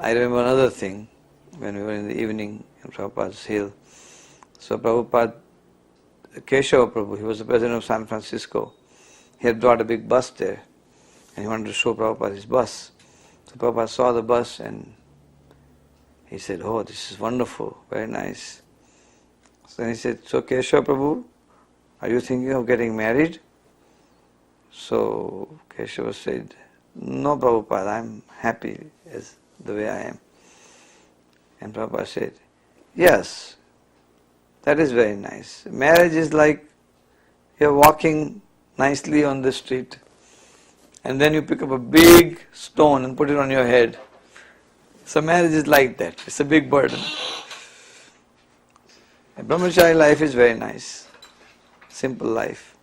I remember another thing, when we were in the evening in Prabhupada's hill. So Prabhupada, Keshava Prabhu, he was the president of San Francisco. He had brought a big bus there, and he wanted to show Prabhupada his bus. So Prabhupada saw the bus and he said, "Oh, this is wonderful, very nice." So he said, "So Keshava Prabhu, are you thinking of getting married?" So Keshava said, "No, Prabhupada, I'm happy as the way I am." And Prabhupada said, "Yes, that is very nice. Marriage is like you're walking nicely on the street and then you pick up a big stone and put it on your head. So marriage is like that. It's a big burden. A brahmachari life is very nice, simple life.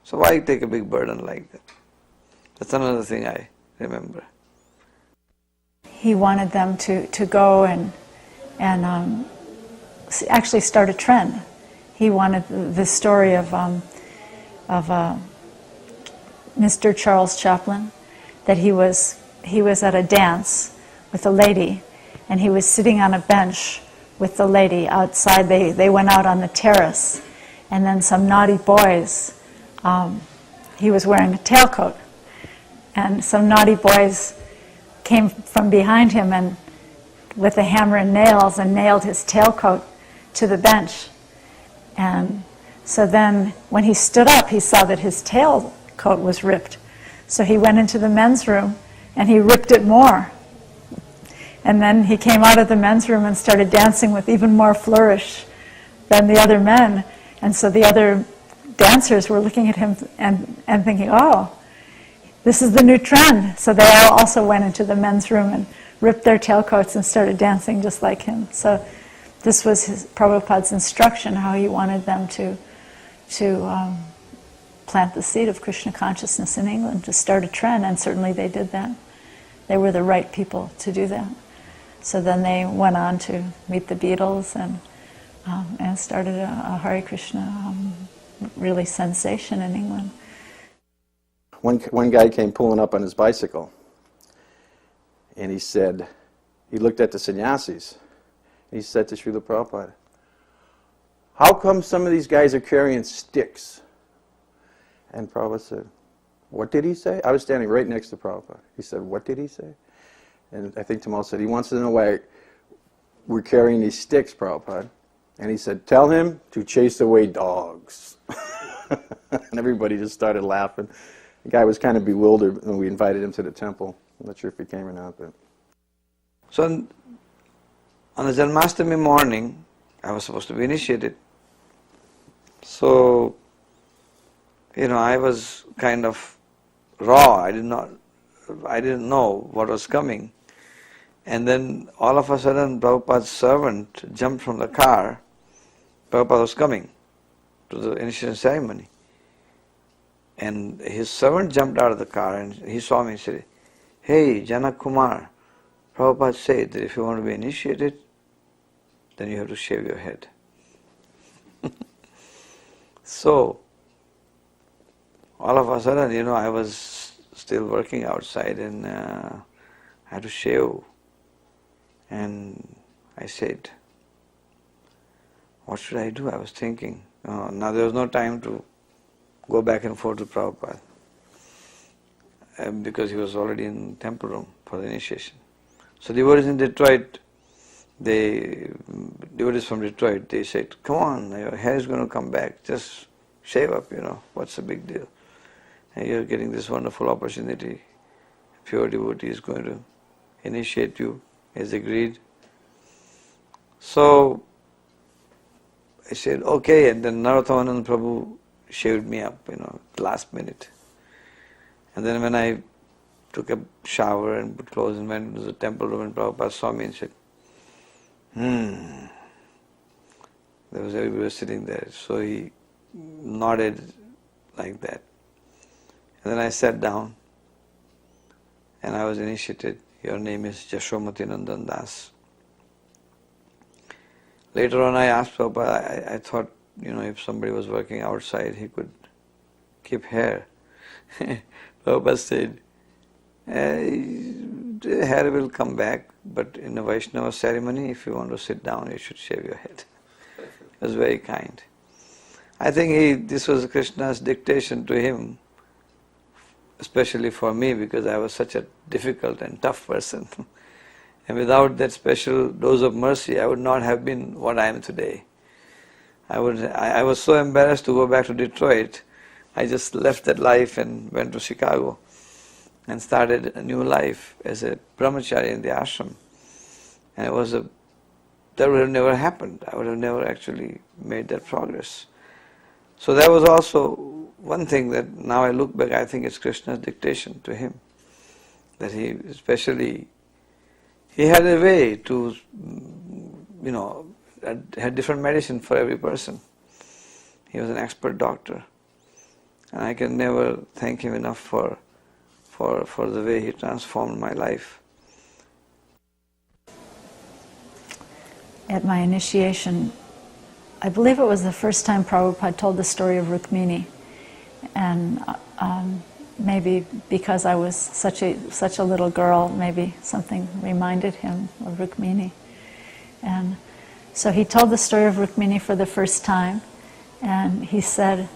So why take a big burden like that?" That's another thing I remember. He wanted them to go and actually start a trend. He wanted the story of Mr. Charles Chaplin, that he was at a dance with a lady, and he was sitting on a bench with the lady outside. They went out on the terrace, and then some naughty boys, he was wearing a tailcoat, and some naughty boys came from behind him and with a hammer and nails and nailed his tailcoat to the bench. And so then when he stood up, he saw that his tailcoat was ripped. So he went into the men's room and he ripped it more. And then he came out of the men's room and started dancing with even more flourish than the other men. And so the other dancers were looking at him and thinking, "Oh, this is the new trend." So they all also went into the men's room and ripped their tailcoats and started dancing just like him. So this was Prabhupada's instruction, how he wanted them to plant the seed of Krishna consciousness in England, to start a trend, and certainly they did that. They were the right people to do that. So then they went on to meet the Beatles and started a Hare Krishna really sensation in England. One guy came pulling up on his bicycle, and he looked at the sannyasis, and he said to Srila Prabhupada, "How come some of these guys are carrying sticks?" And Prabhupada said, "What did he say?" I was standing right next to Prabhupada. He said, "What did he say?" And I think Tamal said, "He wants to know why we're carrying these sticks, Prabhupada." And he said, "Tell him to chase away dogs." And everybody just started laughing. The guy was kind of bewildered when we invited him to the temple. I'm not sure if he came or not. But So on the Janmashtami morning, I was supposed to be initiated. So, I was kind of raw. I didn't know what was coming. And then all of a sudden, Prabhupada's servant jumped from the car. Prabhupada was coming to the initiation ceremony. And his servant jumped out of the car and he saw me and said, "Hey, Janak Kumar, Prabhupada said that if you want to be initiated, then you have to shave your head." So, all of a sudden, I was still working outside and I had to shave. And I said, "What should I do?" I was thinking. Now there was no time to go back and forth to Prabhupada because he was already in temple room for the initiation. So devotees in Detroit, devotees from Detroit, they said, "Come on, your hair is going to come back, just shave up, what's the big deal? And you're getting this wonderful opportunity. Pure devotee is going to initiate you," as agreed. So I said, "Okay," and then Narothamanand Prabhu shaved me up, last minute. And then when I took a shower and put clothes and went into the temple room, and Prabhupada saw me and said, There was everybody was sitting there. So he nodded like that. And then I sat down and I was initiated. Your name is Yashomati Nandan Das. Later on I asked Prabhupada, I thought, if somebody was working outside, he could keep hair. Prabhupada said, the hair will come back but in a Vaishnava ceremony, if you want to sit down, you should shave your head. He was very kind. I think this was Krishna's dictation to him, especially for me, because I was such a difficult and tough person. And without that special dose of mercy, I would not have been what I am today. I was so embarrassed to go back to Detroit. I just left that life and went to Chicago and started a new life as a brahmachari in the ashram. And that would have never happened. I would have never actually made that progress. So that was also one thing that now I look back, I think it's Krishna's dictation to him. That he had a way to, had different medicine for every person. He was an expert doctor. And I can never thank him enough for the way he transformed my life. At my initiation, I believe it was the first time Prabhupada told the story of Rukmini. And maybe because I was such a little girl, maybe something reminded him of Rukmini. And so he told the story of Rukmini for the first time, and he said,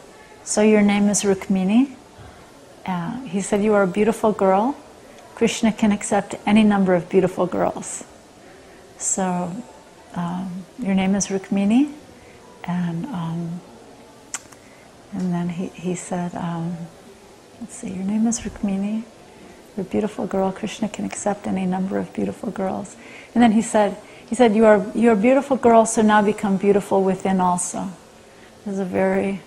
"So your name is Rukmini?" He said, "You are a beautiful girl. Krishna can accept any number of beautiful girls. So your name is Rukmini?" And then he said, let's see, "Your name is Rukmini. You're a beautiful girl. Krishna can accept any number of beautiful girls." And then he said, you're a beautiful girl, so now become beautiful within also." It was a very,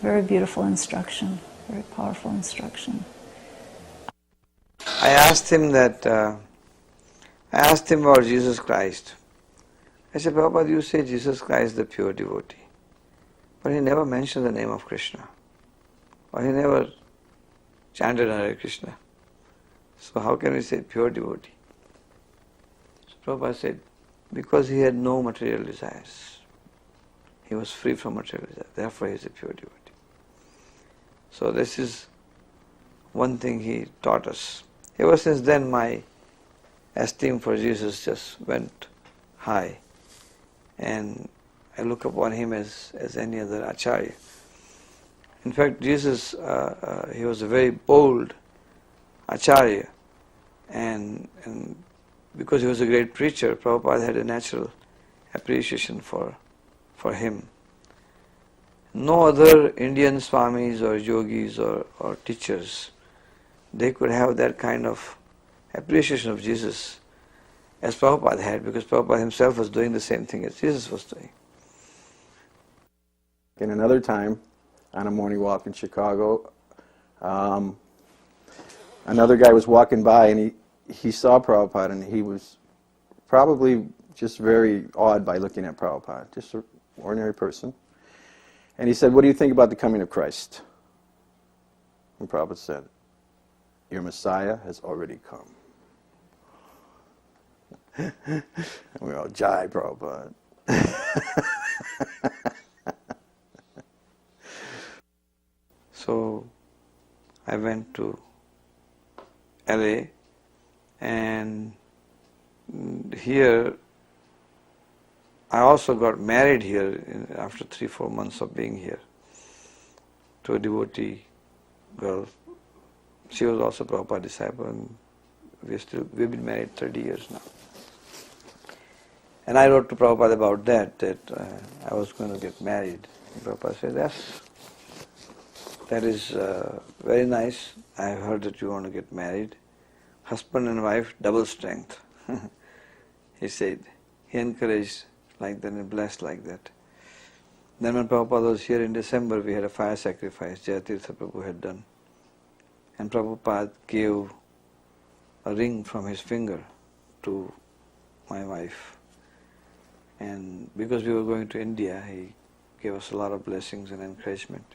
very beautiful instruction, very powerful instruction. I asked him about Jesus Christ. I said, "Prabhupada, you say Jesus Christ is the pure devotee, but he never mentioned the name of Krishna, or he never chanted Hare Krishna. So how can we say pure devotee?" So Prabhupada said, because he had no material desires. He was free from material desires, therefore he is a pure devotee. So this is one thing he taught us. Ever since then my esteem for Jesus just went high, and I look upon him as any other acharya. In fact, Jesus, he was a very bold acharya, and because he was a great preacher, Prabhupada had a natural appreciation for him. No other Indian swamis or yogis or teachers, they could have that kind of appreciation of Jesus as Prabhupada had, because Prabhupada himself was doing the same thing as Jesus was doing. And another time, on a morning walk in Chicago, another guy was walking by, and he saw Prabhupada, and he was probably just very awed by looking at Prabhupada, just an ordinary person. And he said, "What do you think about the coming of Christ?" And Prabhupada said, "Your Messiah has already come." And we all, "Jai Prabhupada." So I went to LA, and here I also got married here after 3-4 months of being here to a devotee girl. She was also a Prabhupada disciple, and we've been married 30 years now. And I wrote to Prabhupada about that I was going to get married. And Prabhupada said, "Yes, that is very nice. I heard that you want to get married. Husband and wife, double strength." He said. He encouraged like that and blessed like that. Then when Prabhupada was here in December, we had a fire sacrifice Jayatirtha Prabhu had done. And Prabhupada gave a ring from his finger to my wife. And because we were going to India, he gave us a lot of blessings and encouragement.